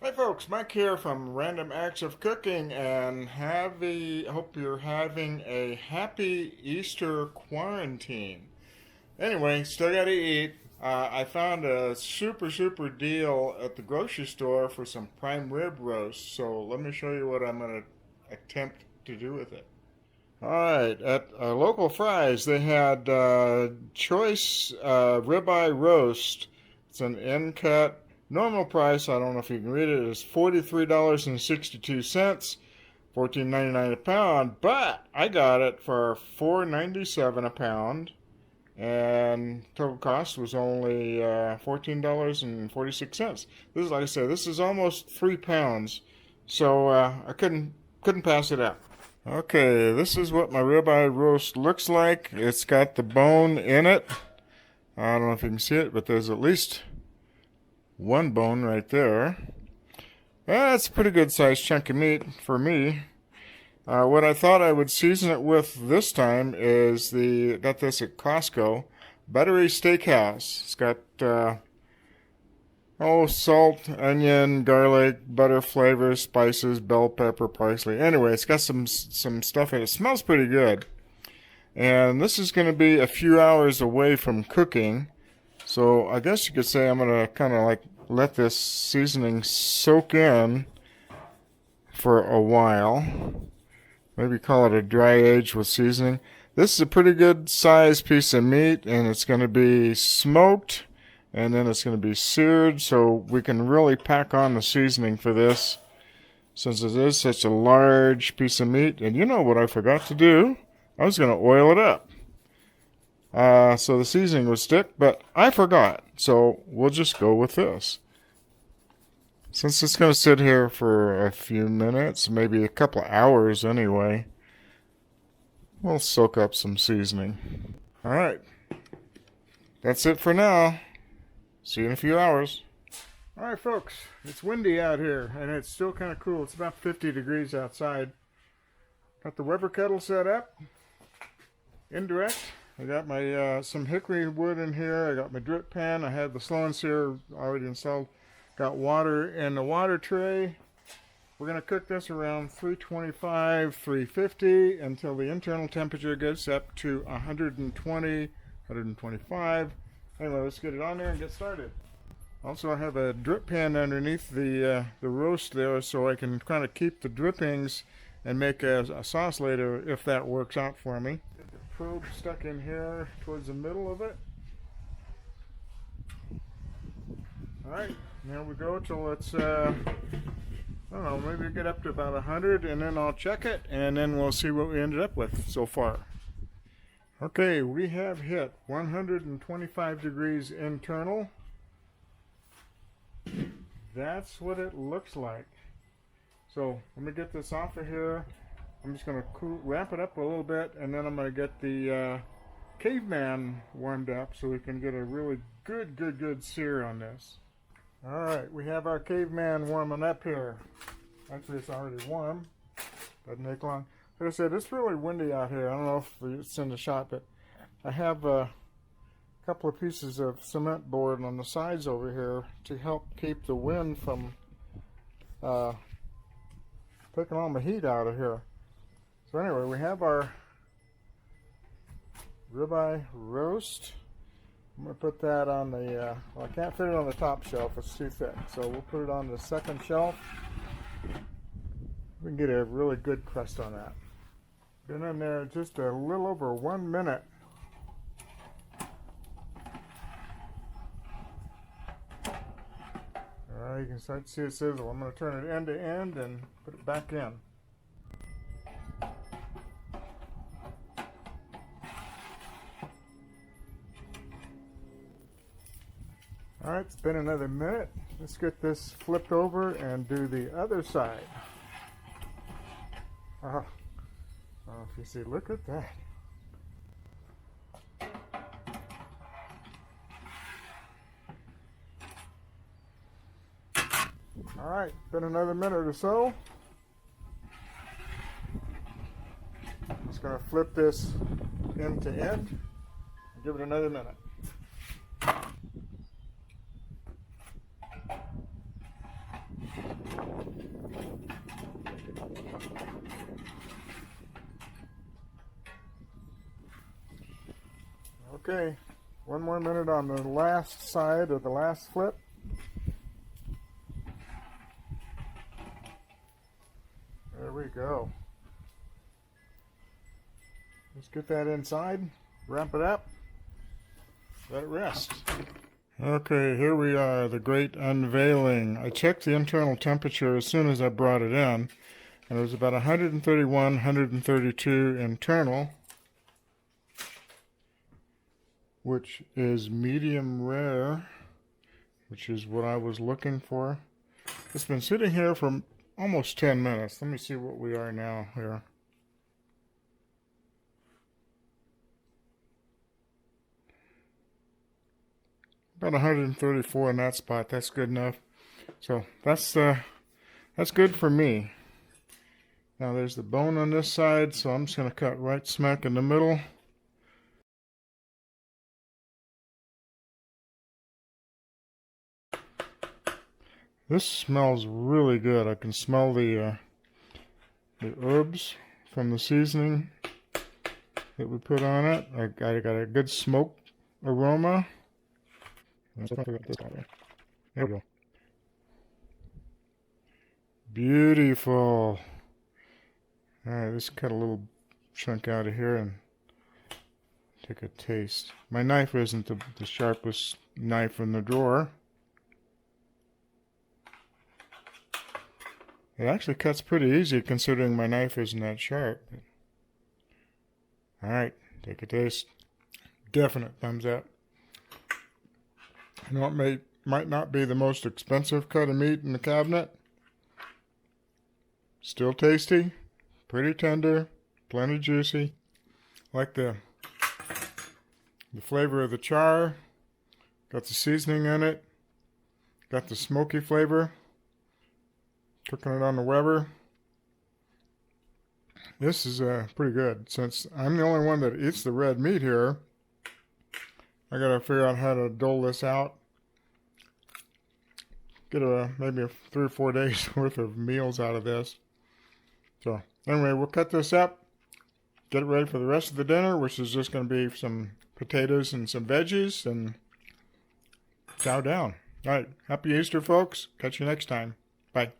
Hi folks, Mike here from Random Acts of Cooking, and hope you're having a happy Easter quarantine. Anyway, still gotta eat. I found a super deal at the grocery store for some prime rib roast, so let me show you what I'm gonna attempt to do with it. Alright, at Local Fries they had choice ribeye roast. It's an end cut. Normal price, I don't know if you can read it, is $43.62, $14.99 a pound, but I got it for $4.97 a pound, and total cost was only $14.46. This is, like I said, this is almost 3 pounds, so I couldn't pass it up. Okay, this is what my ribeye roast looks like. It's got the bone in it. I don't know if you can see it, but there's at least one bone right there. That's a pretty good sized chunk of meat for me. What I thought I would season it with this time is got this at Costco, Buttery Steakhouse. It's got salt, onion, garlic, butter flavors, spices, bell pepper, parsley. Anyway, it's got some stuff in it. It smells pretty good. And this is going to be a few hours away from cooking. So I guess you could say I'm going to kind of like let this seasoning soak in for a while. Maybe call it a dry age with seasoning. This is a pretty good sized piece of meat, and it's going to be smoked, and then it's going to be seared, so we can really pack on the seasoning for this since it is such a large piece of meat. And you know what I forgot to do? I was going to oil it up. So the seasoning would stick, but I forgot. So we'll just go with this. Since it's going to sit here for a few minutes, maybe a couple of hours anyway, we'll soak up some seasoning. Alright, that's it for now. See you in a few hours. Alright folks, it's windy out here and it's still kind of cool. It's about 50 degrees outside. Got the Weber kettle set up. Indirect. I got my some hickory wood in here. I got my drip pan. I have the slow and sear already installed. Got water in the water tray. We're going to cook this around 325, 350 until the internal temperature gets up to 120, 125. Anyway, let's get it on there and get started. Also, I have a drip pan underneath the roast there, so I can kind of keep the drippings and make a sauce later if that works out for me. Get the probe stuck in here towards the middle of it. Alright, there we go till it's, I don't know, maybe get up to about 100, and then I'll check it, and then we'll see what we ended up with so far. Okay, we have hit 125 degrees internal. That's what it looks like. So let me get this off of here. I'm just going to ramp it up a little bit, and then I'm going to get the Caveman warmed up so we can get a really good sear on this. Alright, we have our Caveman warming up here. Actually, it's already warm. Doesn't take long. Like I said, it's really windy out here. I don't know if it's in the shot, but I have a couple of pieces of cement board on the sides over here to help keep the wind from taking all the heat out of here. So anyway, we have our ribeye roast. I'm going to put that on the, well, I can't fit it on the top shelf, it's too thick. So we'll put it on the second shelf. We can get a really good crust on that. Been in there just a little over 1 minute. You can start to see it sizzle. I'm going to turn it end to end and put it back in. Alright, it's been another minute. Let's get this flipped over and do the other side. Oh, if you see, look at that. Alright, been another minute or so. I'm just going to flip this end to end. Give it another minute. Okay, one more minute on the last side of the last flip. There we go. Let's get that inside, wrap it up, let it rest. Okay, here we are, the great unveiling. I checked the internal temperature as soon as I brought it in, and it was about 131, 132 internal, which is medium rare, which is what I was looking for. It's been sitting here for almost 10 minutes. Let me see what we are now here. About 134 in that spot. That's good enough. So that's good for me. Now there's the bone on this side, so I'm just going to cut right smack in the middle. This smells really good. I can smell the herbs from the seasoning that we put on it. I got a good smoke aroma. There we go. Beautiful. Alright, let's cut a little chunk out of here and take a taste. My knife isn't the sharpest knife in the drawer. It actually cuts pretty easy considering my knife isn't that sharp. Alright, take a taste. Definite thumbs up. You know what might not be the most expensive cut of meat in the cabinet? Still tasty, pretty tender, plenty juicy. Like the flavor of the char. Got the seasoning in it. Got the smoky flavor. Cooking it on the Weber. This is pretty good. Since I'm the only one that eats the red meat here, I gotta figure out how to dole this out. Get maybe 3 or 4 days worth of meals out of this. So anyway, we'll cut this up, get it ready for the rest of the dinner, which is just going to be some potatoes and some veggies, and chow down. All right, happy Easter, folks. Catch you next time. Bye.